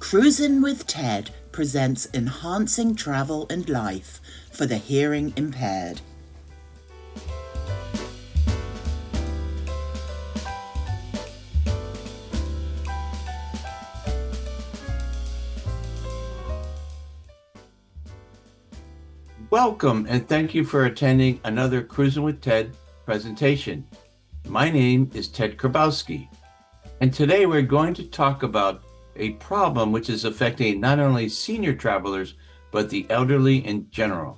Cruisin with Ted presents Enhancing Travel and Life for the Hearing Impaired. Welcome and thank you for attending another Cruisin with Ted presentation. My name is Ted Krabowski, and today we're going to talk about a problem which is affecting not only senior travelers, but the elderly in general.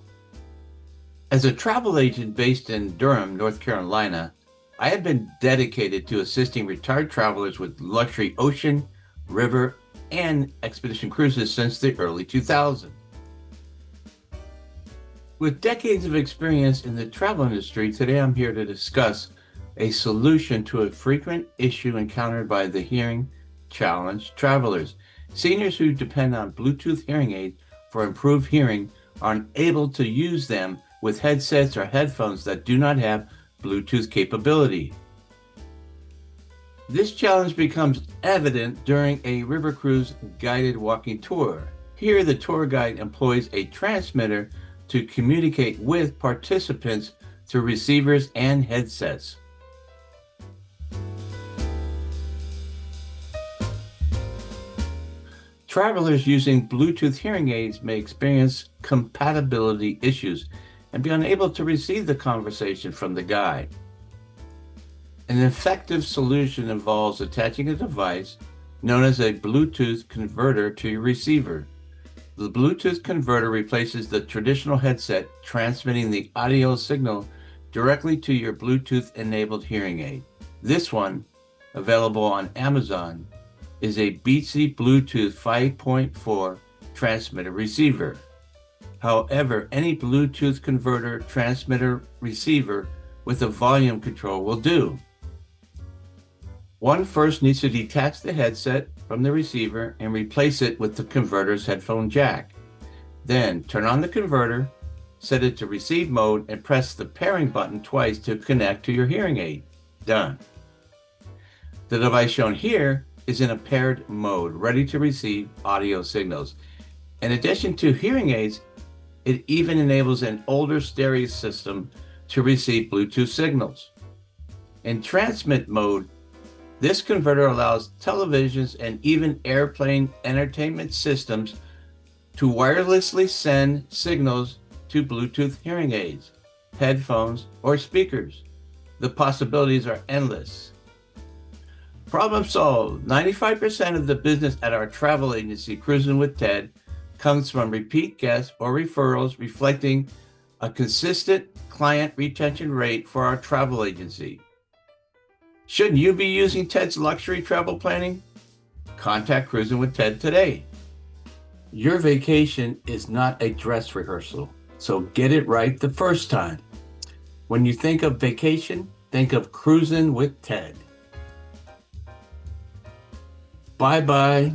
As a travel agent based in Durham, North Carolina, I have been dedicated to assisting retired travelers with luxury ocean, river, and expedition cruises since the early 2000s. With decades of experience in the travel industry, today I'm here to discuss a solution to a frequent issue encountered by the hearing challenged travelers. Seniors who depend on Bluetooth hearing aids for improved hearing are unable to use them with headsets or headphones that do not have Bluetooth capability. This challenge becomes evident during a river cruise guided walking tour. Here, the tour guide employs a transmitter to communicate with participants through receivers and headsets. Travelers using Bluetooth hearing aids may experience compatibility issues and be unable to receive the conversation from the guide. An effective solution involves attaching a device known as a Bluetooth converter to your receiver. The Bluetooth converter replaces the traditional headset, transmitting the audio signal directly to your Bluetooth-enabled hearing aid. This one, available on Amazon, is a Beatsy Bluetooth 5.4 transmitter receiver. However, any Bluetooth converter transmitter receiver with a volume control will do. One first needs to detach the headset from the receiver and replace it with the converter's headphone jack. Then turn on the converter, set it to receive mode, and press the pairing button twice to connect to your hearing aid. Done. The device shown here is in a paired mode, ready to receive audio signals. In addition to hearing aids, it even enables an older stereo system to receive Bluetooth signals. In transmit mode, this converter allows televisions and even airplane entertainment systems to wirelessly send signals to Bluetooth hearing aids, headphones, or speakers. The possibilities are endless. Problem solved. 95% of the business at our travel agency, Cruisin with Ted, comes from repeat guests or referrals, reflecting a consistent client retention rate for our travel agency. Shouldn't you be using Ted's luxury travel planning? Contact Cruisin with Ted today. Your vacation is not a dress rehearsal, so get it right the first time. When you think of vacation, think of Cruisin with Ted. Bye-bye,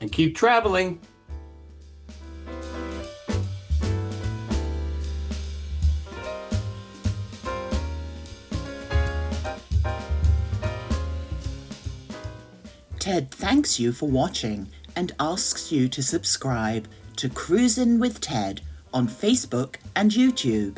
and keep traveling. Ted thanks you for watching and asks you to subscribe to Cruisin with Ted on Facebook and YouTube.